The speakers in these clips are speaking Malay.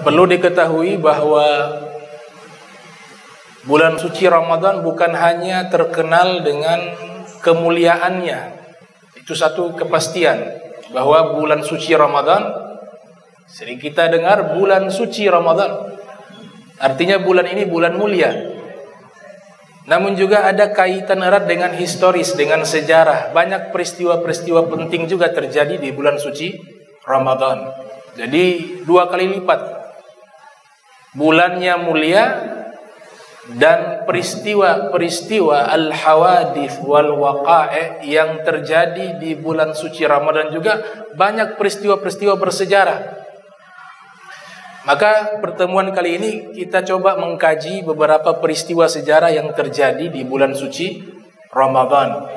Perlu diketahui bahwa bulan suci Ramadan bukan hanya terkenal dengan kemuliaannya. Itu satu kepastian bahwa bulan suci Ramadan, sering kita dengar bulan suci Ramadan, artinya bulan ini bulan mulia. Namun juga ada kaitan erat dengan historis, dengan sejarah. Banyak peristiwa-peristiwa penting juga terjadi di bulan suci Ramadan. Jadi dua kali lipat bulannya mulia, dan peristiwa-peristiwa al-hawadith wal waqa'i yang terjadi di bulan suci Ramadan juga banyak peristiwa-peristiwa bersejarah. Maka pertemuan kali ini kita coba mengkaji beberapa peristiwa sejarah yang terjadi di bulan suci Ramadan.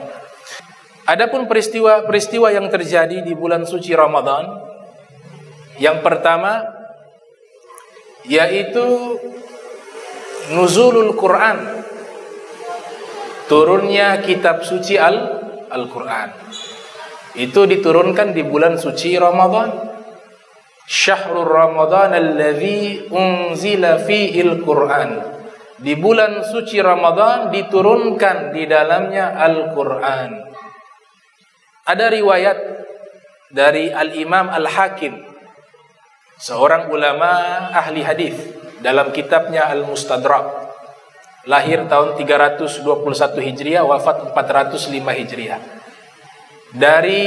Adapun peristiwa-peristiwa yang terjadi di bulan suci Ramadan, yang pertama yaitu nuzulul Quran, turunnya kitab suci Al-Quran. Itu diturunkan di bulan suci Ramadan. Syahrul Ramadan alladzi unzila fihi al-Quran. Di bulan suci Ramadan diturunkan di dalamnya Al-Quran. Ada riwayat dari Al-Imam Al-Hakim, seorang ulama ahli hadis, dalam kitabnya Al-Mustadrak, lahir tahun 321 Hijriah, wafat 405 Hijriah, dari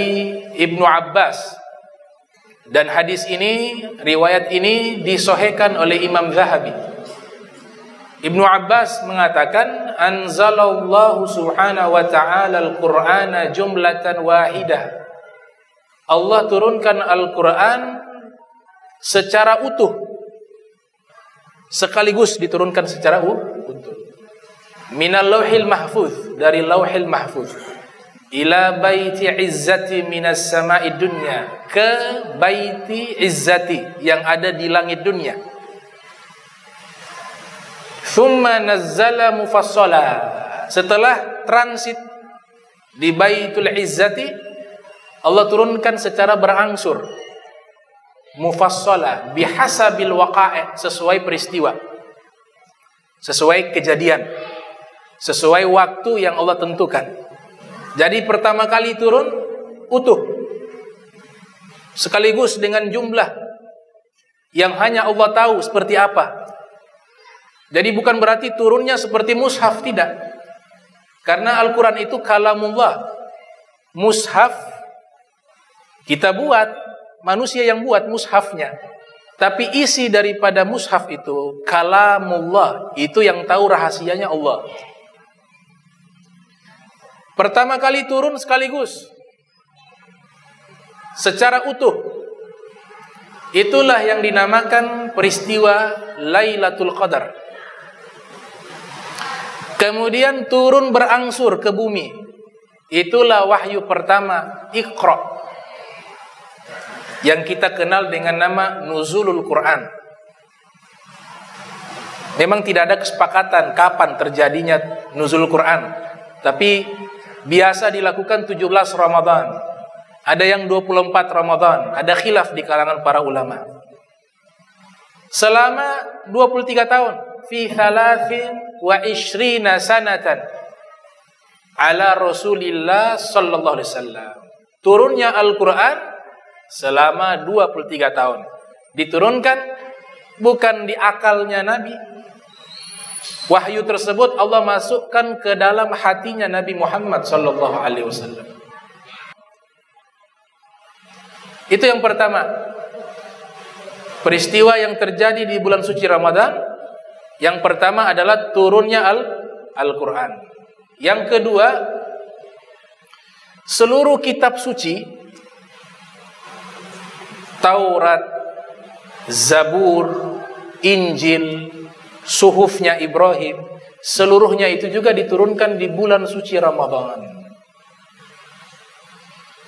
Ibnu Abbas. Dan hadis ini, riwayat ini disahihkan oleh Imam Zahabi. Ibnu Abbas mengatakan, anzalallahu subhanahu wa ta'ala al-Qur'ana jumlatan wahidah. Allah turunkan Al-Quran secara utuh, sekaligus diturunkan secara utuh. Minal lauhil mahfuz, dari lauhil mahfuz, ila baiti izzati minas sama'i dunya, ke baiti izzati yang ada di langit dunia. Thumma nazzala mufassala, setelah transit di baitul izzati, Allah turunkan secara berangsur, mufassala bihasabil waqa'i, sesuai peristiwa, sesuai kejadian, sesuai waktu yang Allah tentukan. Jadi pertama kali turun utuh, sekaligus dengan jumlah yang hanya Allah tahu seperti apa. Jadi bukan berarti turunnya seperti mushaf, tidak. Karena Al-Quran itu kalamullah. Mushaf kita buat, manusia yang buat mushafnya. Tapi isi daripada mushaf itu kalamullah, itu yang tahu rahasianya Allah. Pertama kali turun sekaligus, secara utuh. Itulah yang dinamakan peristiwa Lailatul Qadar. Kemudian turun berangsur ke bumi. Itulah wahyu pertama, Iqra, yang kita kenal dengan nama nuzulul Quran. Memang tidak ada kesepakatan kapan terjadinya nuzulul Quran, tapi biasa dilakukan 17 Ramadan. Ada yang 24 Ramadan, ada khilaf di kalangan para ulama. Selama 23 tahun, fi 23 sanatan ala Rasulillah sallallahu alaihi wasallam. Turunnya Al-Quran selama 23 tahun. Diturunkan bukan di akalnya Nabi. Wahyu tersebut Allah masukkan ke dalam hatinya Nabi Muhammad sallallahu alaihi wasallam. Itu yang pertama. Peristiwa yang terjadi di bulan suci Ramadan, yang pertama adalah turunnya Al-Quran. Yang kedua, seluruh kitab suci, Taurat, Zabur, Injil, suhufnya Ibrahim, seluruhnya itu juga diturunkan di bulan suci Ramadan.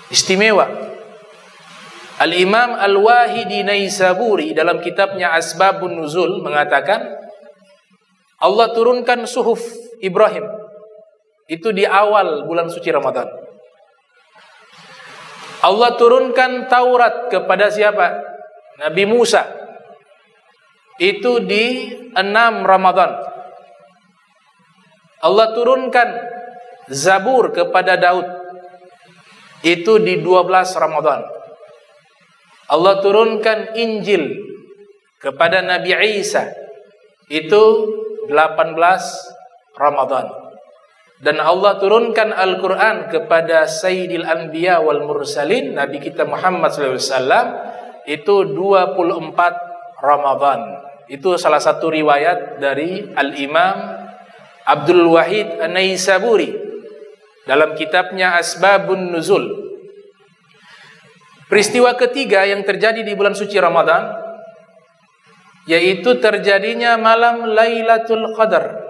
Istimewa. Al-Imam Al-Wahidi Naisaburi dalam kitabnya Asbabun Nuzul mengatakan, Allah turunkan suhuf Ibrahim itu di awal bulan suci Ramadan. Allah turunkan Taurat kepada siapa? Nabi Musa. Itu di 6 Ramadan. Allah turunkan Zabur kepada Daud. Itu di 12 Ramadan. Allah turunkan Injil kepada Nabi Isa. Itu 18 Ramadan. Dan Allah turunkan Al-Quran kepada Sayyidil Anbiya wal Mursalin, Nabi kita Muhammad SAW, itu 24 Ramadan. Itu salah satu riwayat dari Al-Imam Abdul Wahid An-Naisaburi dalam kitabnya Asbabun Nuzul. Peristiwa ketiga yang terjadi di bulan suci Ramadan, yaitu terjadinya malam Lailatul Qadar.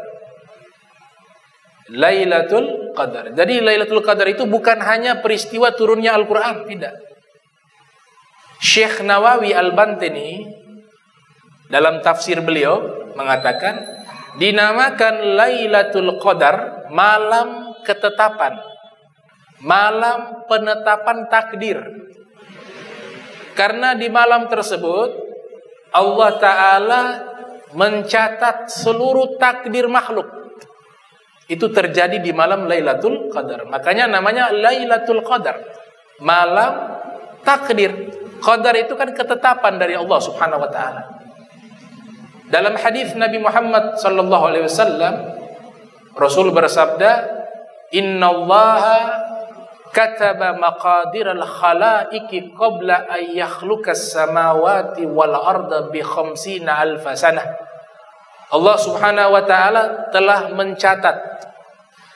Lailatul Qadar. Jadi Lailatul Qadar itu bukan hanya peristiwa turunnya Al-Quran, tidak. Syekh Nawawi Al-Bantini dalam tafsir beliau mengatakan, dinamakan Lailatul Qadar malam ketetapan, malam penetapan takdir. Karena di malam tersebut Allah Ta'ala mencatat seluruh takdir makhluk. Itu terjadi di malam Lailatul Qadar. Makanya namanya Lailatul Qadar, malam takdir. Qadar itu kan ketetapan dari Allah Subhanahu wa Ta'ala. Dalam hadis Nabi Muhammad sallallahu alaihi wasallam, Rasul bersabda, "Innallaha kataba maqadiral khalaiqi qabla an yakhluqas samawati wal arda bi 50,000 sanah." Allah Subhanahu wa Ta'ala telah mencatat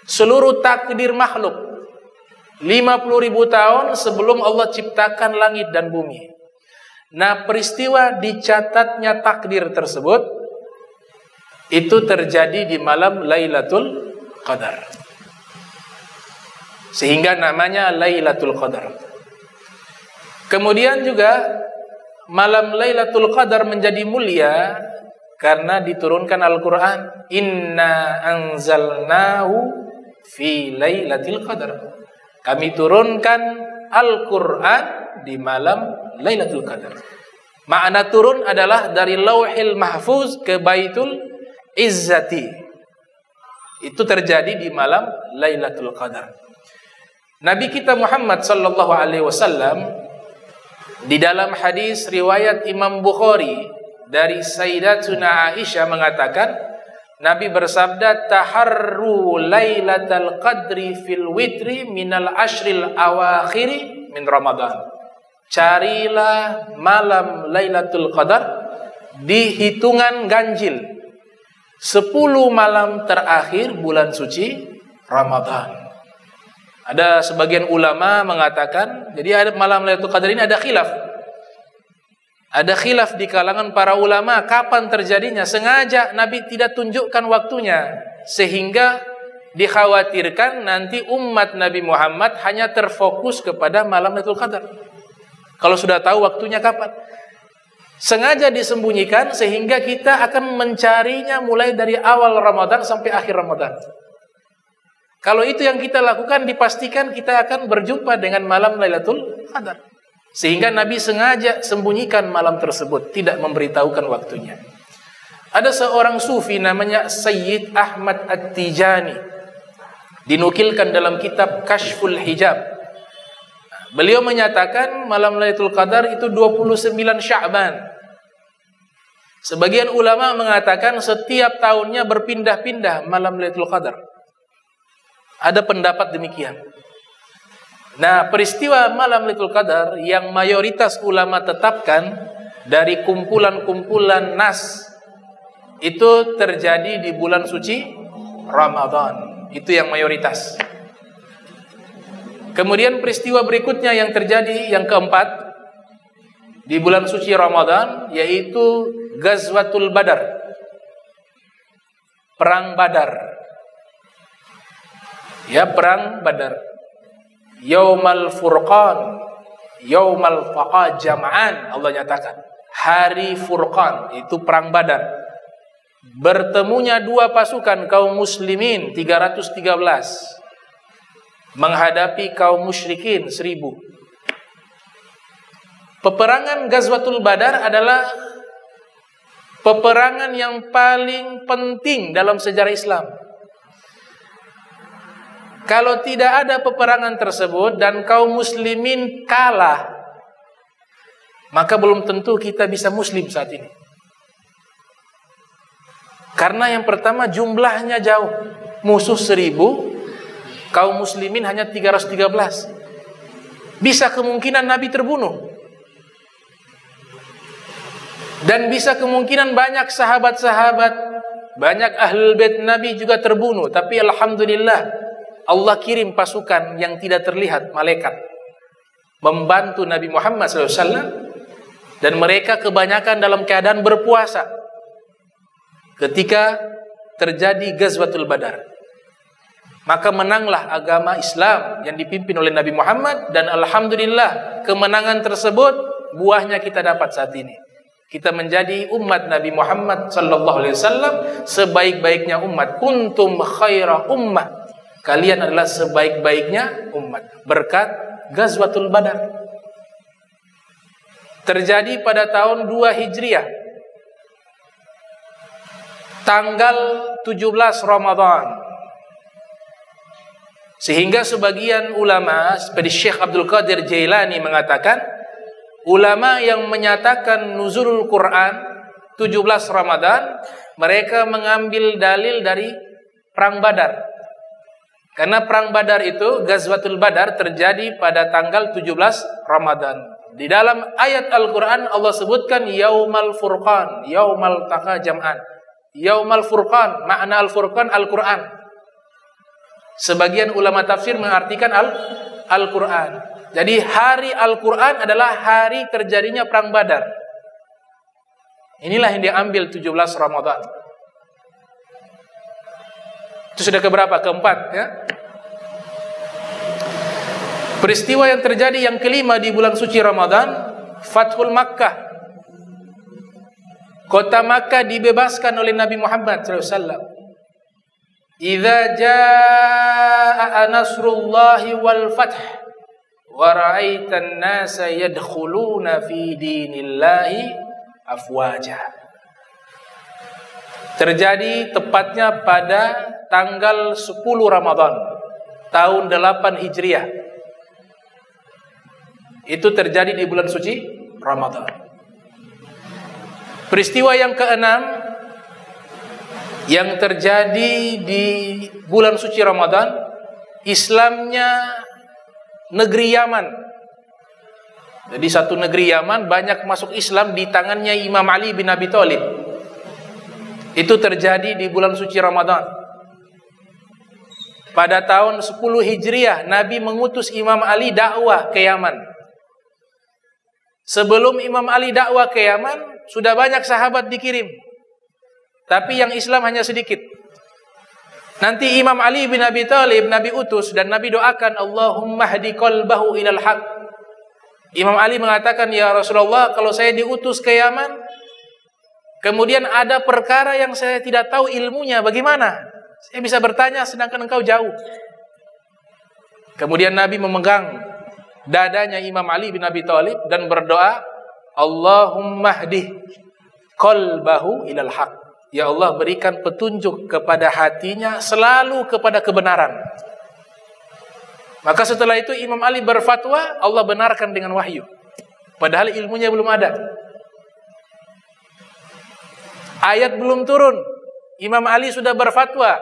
seluruh takdir makhluk 50.000 tahun sebelum Allah ciptakan langit dan bumi. Nah, peristiwa dicatatnya takdir tersebut itu terjadi di malam Lailatul Qadar. Sehingga namanya Lailatul Qadar. Kemudian juga malam Lailatul Qadar menjadi mulia karena diturunkan Al-Quran. Inna anzalnahu fi Lailatul Qadar. Kami turunkan Al-Quran di malam Lailatul Qadar. Makna turun adalah dari Lauhil Mahfuz ke Baitul Izzati. Itu terjadi di malam Lailatul Qadar. Nabi kita Muhammad sallallahu alaihi wasallam di dalam hadis riwayat Imam Bukhari dari Sayyidatuna Aisyah mengatakan, Nabi bersabda, "Taharru Lailatul Qadri fil witri minal ashril awakhiri min Ramadan." Carilah malam Lailatul Qadar di hitungan ganjil 10 malam terakhir bulan suci Ramadan. Ada sebagian ulama mengatakan, jadi ada malam Lailatul Qadar ini ada khilaf. Ada khilaf di kalangan para ulama kapan terjadinya. Sengaja Nabi tidak tunjukkan waktunya, sehingga dikhawatirkan nanti umat Nabi Muhammad hanya terfokus kepada malam Lailatul Qadar. Kalau sudah tahu waktunya kapan, sengaja disembunyikan sehingga kita akan mencarinya mulai dari awal Ramadan sampai akhir Ramadan. Kalau itu yang kita lakukan, dipastikan kita akan berjumpa dengan malam Lailatul Qadar. Sehingga Nabi sengaja sembunyikan malam tersebut, tidak memberitahukan waktunya. Ada seorang sufi namanya Sayyid Ahmad At-Tijani, dinukilkan dalam kitab Kashful Hijab. Beliau menyatakan malam Lailatul Qadar itu 29 Sya'ban. Sebagian ulama mengatakan setiap tahunnya berpindah-pindah malam Lailatul Qadar. Ada pendapat demikian. Nah, peristiwa malam Lailatul Qadar yang mayoritas ulama tetapkan dari kumpulan-kumpulan nas itu terjadi di bulan suci Ramadan. Itu yang mayoritas. Kemudian peristiwa berikutnya yang terjadi yang keempat di bulan suci Ramadan, yaitu Ghazwatul Badar, Perang Badar. Ya, Perang Badar. Yaumal Furqan, Yaumal Faqa Jam'an, Allah nyatakan hari Furqan, itu Perang Badar. Bertemunya dua pasukan kaum muslimin 313 menghadapi kaum musyrikin 1000. Peperangan Ghazwatul Badar adalah peperangan yang paling penting dalam sejarah Islam. Kalau tidak ada peperangan tersebut dan kaum muslimin kalah, maka belum tentu kita bisa muslim saat ini. Karena yang pertama jumlahnya jauh. Musuh 1000, kaum muslimin hanya 313. Bisa kemungkinan Nabi terbunuh. Dan bisa kemungkinan banyak sahabat-sahabat, banyak ahlul bait Nabi juga terbunuh. Tapi alhamdulillah, Allah kirim pasukan yang tidak terlihat, malaikat, membantu Nabi Muhammad SAW. Dan mereka kebanyakan dalam keadaan berpuasa ketika terjadi Ghazwatul Badar. Maka menanglah agama Islam yang dipimpin oleh Nabi Muhammad. Dan alhamdulillah, kemenangan tersebut buahnya kita dapat saat ini. Kita menjadi umat Nabi Muhammad sallallahu alaihi wasallam, sebaik-baiknya umat. Kuntum khaira ummah. Kalian adalah sebaik-baiknya umat berkat Ghazwatul Badar. Terjadi pada tahun 2 Hijriah. Tanggal 17 Ramadan. Sehingga sebagian ulama seperti Syekh Abdul Qadir Jailani mengatakan, ulama yang menyatakan nuzulul Quran 17 Ramadan, mereka mengambil dalil dari Perang Badar. Karena Perang Badar itu, Ghazwatul Badar terjadi pada tanggal 17 Ramadan. Di dalam ayat Al-Quran Allah sebutkan Yaumal Furqan, Yaumal Taqa Jam'an. Yaumal Furqan, makna Al-Furqan Al-Quran. Sebagian ulama tafsir mengartikan Al-Quran. Jadi hari Al-Quran adalah hari terjadinya Perang Badar. Inilah yang diambil 17 Ramadan. Itu sudah keberapa? Keempat, ya. Peristiwa yang terjadi yang kelima di bulan suci Ramadan, Fathul Makkah. Kota Makkah dibebaskan oleh Nabi Muhammad SAW. Idza jaa nasrullahi wal fath wa ra'aitan nasa yadkhuluna fi dinillahi afwaja. Terjadi tepatnya pada tanggal 10 Ramadan tahun 8 Hijriah. Itu terjadi di bulan suci Ramadan. Peristiwa yang keenam yang terjadi di bulan suci Ramadan, Islamnya negeri Yaman. Jadi satu negeri Yaman banyak masuk Islam di tangannya Imam Ali bin Abi Thalib. Itu terjadi di bulan suci Ramadan. Pada tahun 10 Hijriah, Nabi mengutus Imam Ali dakwah ke Yaman. Sebelum Imam Ali dakwah ke Yaman, sudah banyak sahabat dikirim. Tapi yang Islam hanya sedikit. Nanti Imam Ali bin Abi Thalib Nabi utus dan Nabi doakan, Allahumma hdi qalbahu ilal haq. Imam Ali mengatakan, ya Rasulullah, kalau saya diutus ke Yaman, kemudian ada perkara yang saya tidak tahu ilmunya, bagaimana? Saya bisa bertanya sedangkan engkau jauh. Kemudian Nabi memegang dadanya Imam Ali bin Abi Thalib dan berdoa, Allahumma hdi qalbahu ilal haq. Ya Allah, berikan petunjuk kepada hatinya selalu kepada kebenaran. Maka setelah itu Imam Ali berfatwa, Allah benarkan dengan wahyu. Padahal ilmunya belum ada. Ayat belum turun, Imam Ali sudah berfatwa.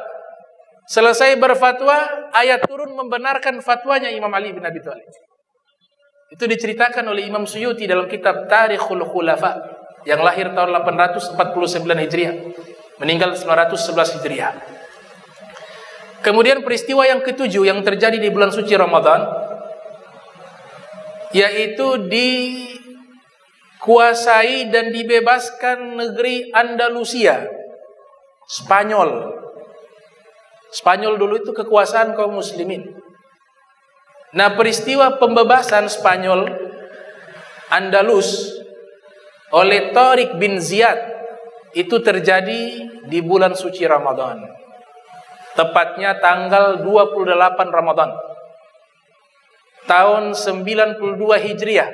Selesai berfatwa, ayat turun membenarkan fatwanya Imam Ali bin Abi Thalib. Itu diceritakan oleh Imam Suyuti dalam kitab Tarikhul Khulafa yang lahir tahun 849 Hijriah, meninggal 911 Hijriah. Kemudian peristiwa yang ketujuh yang terjadi di bulan suci Ramadan, yaitu dikuasai dan dibebaskan negeri Andalusia, Spanyol. Spanyol dulu itu kekuasaan kaum muslimin. Nah, peristiwa pembebasan Spanyol Andalus oleh Tariq bin Ziyad itu terjadi di bulan suci Ramadan. Tepatnya tanggal 28 Ramadan tahun 92 Hijriah.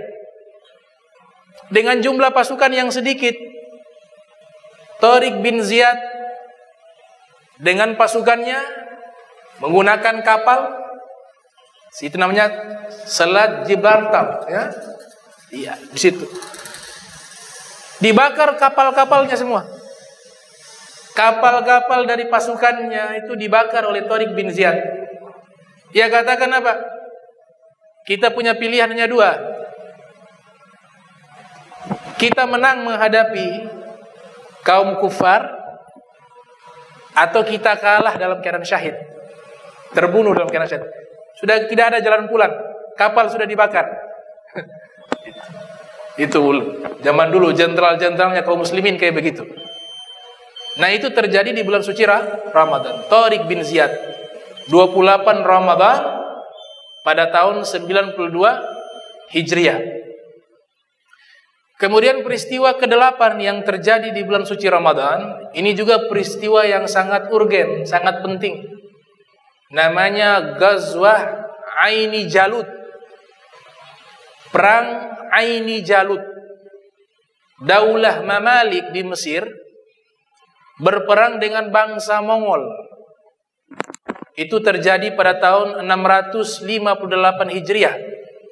dengan jumlah pasukan yang sedikit, Tariq bin Ziyad dengan pasukannya menggunakan kapal, itu namanya Selat Gibraltar, ya. Iya, di situ. Dibakar kapal-kapalnya semua. Kapal-kapal dari pasukannya itu dibakar oleh Tariq bin Ziyad. Ia katakan apa? Kita punya pilihan hanya dua. Kita menang menghadapi kaum kufar, atau kita kalah dalam keadaan syahid, terbunuh dalam keadaan syahid. Sudah tidak ada jalan pulang, kapal sudah dibakar. Itu zaman dulu jenderal-jenderalnya kaum muslimin kayak begitu. Nah, itu terjadi di bulan suci Ramadan. Tariq bin Ziyad 28 Ramadan pada tahun 92 Hijriah. Kemudian peristiwa ke-8 yang terjadi di bulan suci Ramadan, ini juga peristiwa yang sangat urgen, sangat penting. Namanya Ghazwah Aini Jalut. Perang Aini Jalut. Daulah Mamalik di Mesir berperang dengan bangsa Mongol. Itu terjadi pada tahun 658 Hijriah.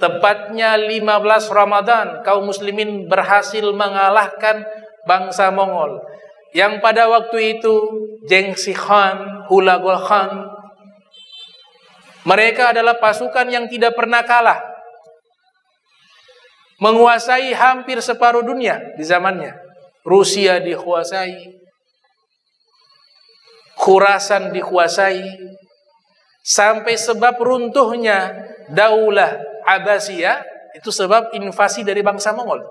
Tepatnya 15 Ramadan, kaum muslimin berhasil mengalahkan bangsa Mongol. Yang pada waktu itu Genghis Khan, Hulagu Khan, mereka adalah pasukan yang tidak pernah kalah, menguasai hampir separuh dunia di zamannya. Rusia dikuasai, Khurasan dikuasai, sampai sebab runtuhnya Daulah Abbasiyah itu sebab invasi dari bangsa Mongol.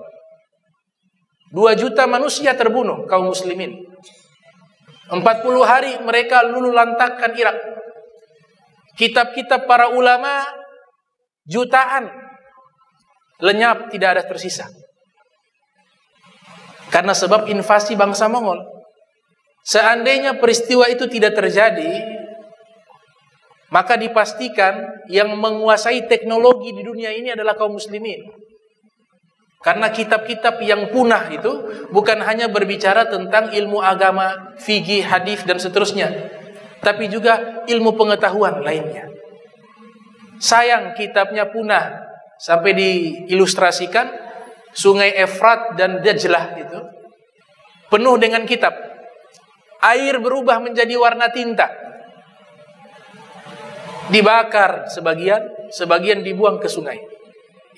2 juta manusia terbunuh kaum muslimin. 40 hari mereka luluh lantakkan Irak. Kitab-kitab para ulama jutaan lenyap, tidak ada tersisa. Karena sebab invasi bangsa Mongol. Seandainya peristiwa itu tidak terjadi, maka dipastikan yang menguasai teknologi di dunia ini adalah kaum muslimin. Karena kitab-kitab yang punah itu bukan hanya berbicara tentang ilmu agama, fikih, hadis dan seterusnya, tapi juga ilmu pengetahuan lainnya. Sayang kitabnya punah, sampai diilustrasikan sungai Efrat dan Dajlah itu penuh dengan kitab. Air berubah menjadi warna tinta. Dibakar sebagian dibuang ke sungai.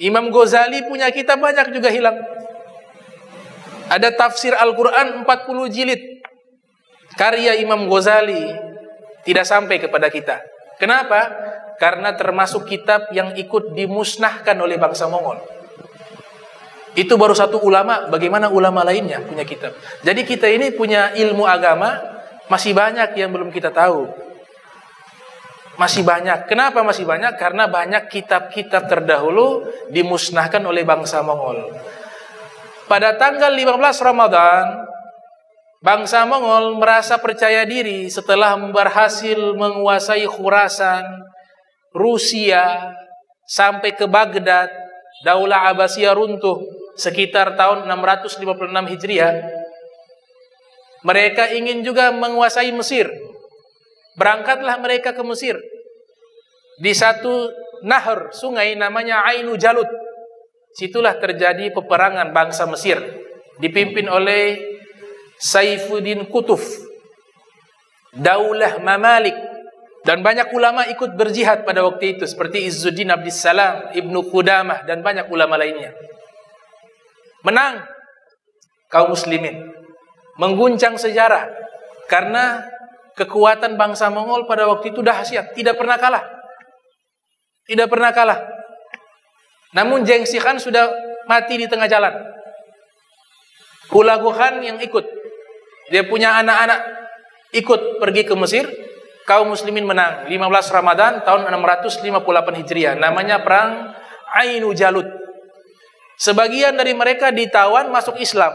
Imam Ghazali punya kitab banyak juga hilang. Ada tafsir Al-Quran 40 jilid. Karya Imam Ghazali tidak sampai kepada kita. Kenapa? Karena termasuk kitab yang ikut dimusnahkan oleh bangsa Mongol. Itu baru satu ulama, bagaimana ulama lainnya punya kitab. Jadi kita ini punya ilmu agama, masih banyak yang belum kita tahu. Masih banyak. Kenapa masih banyak? Karena banyak kitab-kitab terdahulu dimusnahkan oleh bangsa Mongol. Pada tanggal 15 Ramadan, bangsa Mongol merasa percaya diri setelah berhasil menguasai Khurasan, Rusia, sampai ke Baghdad. Daulah Abbasiyah runtuh sekitar tahun 656 Hijriah. Mereka ingin juga menguasai Mesir. Berangkatlah mereka ke Mesir. Di satu nahar, sungai namanya Ainu Jalut. Situlah terjadi peperangan bangsa Mesir, dipimpin oleh Saifuddin Qutb, Daulah Mamalik. Dan banyak ulama ikut berjihad pada waktu itu, seperti Izzuddin Abdissalam, Ibnu Qudamah, dan banyak ulama lainnya. Menang kaum muslimin, mengguncang sejarah, karena kekuatan bangsa Mongol pada waktu itu dahsyat, tidak pernah kalah. Tidak pernah kalah. Namun Genghis Khan sudah mati di tengah jalan. Hulagu Khan yang ikut, dia punya anak-anak ikut pergi ke Mesir. Kaum muslimin menang 15 Ramadan tahun 658 Hijriah. Namanya perang Ainu Jalut. Sebagian dari mereka ditawan masuk Islam.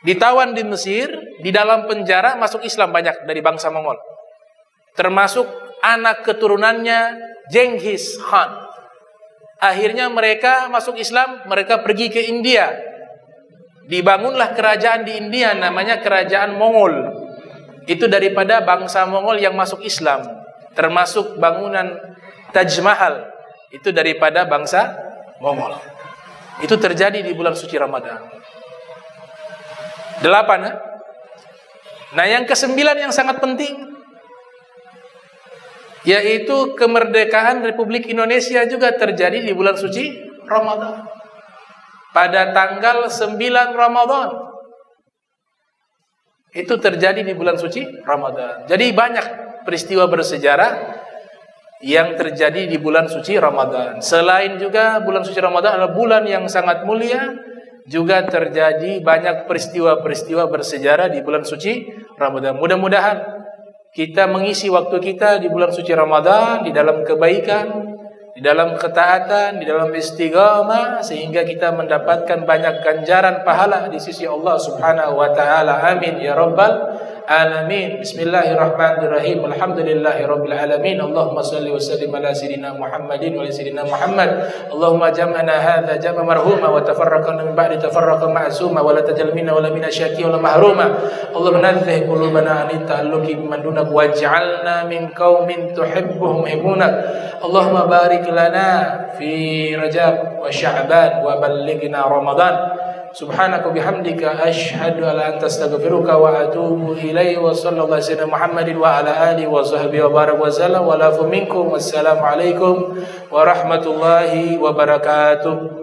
Ditawan di Mesir, di dalam penjara masuk Islam banyak dari bangsa Mongol. Termasuk anak keturunannya Genghis Khan. Akhirnya mereka masuk Islam, mereka pergi ke India. Dibangunlah kerajaan di India, namanya kerajaan Mongol. Itu daripada bangsa Mongol yang masuk Islam. Termasuk bangunan Taj Mahal, itu daripada bangsa Mongol. Itu terjadi di bulan suci Ramadan. 8. Nah, yang ke-9 yang sangat penting, yaitu kemerdekaan Republik Indonesia juga terjadi di bulan suci Ramadan. Pada tanggal 9 Ramadan. Itu terjadi di bulan suci Ramadan. Jadi banyak peristiwa bersejarah yang terjadi di bulan suci Ramadan. Selain juga bulan suci Ramadan adalah bulan yang sangat mulia, juga terjadi banyak peristiwa-peristiwa bersejarah di bulan suci Ramadan. Mudah-mudahan kita mengisi waktu kita di bulan suci Ramadan di dalam kebaikan, di dalam ketaatan, di dalam istiqamah, sehingga kita mendapatkan banyak ganjaran pahala di sisi Allah Subhanahu wa taala. Amin ya rabbal alamin. Bismillahirrahmanirrahim. Alhamdulillahirabbil alamin. Allahumma shalli wa sallim ala sayidina Muhammadin wa ala sayidina Muhammad. Allahumma jam'ana hadza jam'a marhuma wa tafarraqna min ba'di tafarraqa ma'suma wa la tajal minna wa la minna syaqiyya wa la mahruma. Allahumma nadhih qulubana an ta'alluqi biman dunak waj'alna min qaumin tuhibbuhum yuhibbunak. Allahumma barik lana fi Rajab wa Sya'ban wa ballighna Ramadan. Subhanaka bihamdika asyhadu an la ilaha illa anta astaghfiruka wa atubu ilaihi wa sallallahu alaihi wa Muhammadin wa ala alihi wa sahbihi wa barak wa sallam wa la minkum. Wassalamu alaikum warahmatullahi wabarakatuh.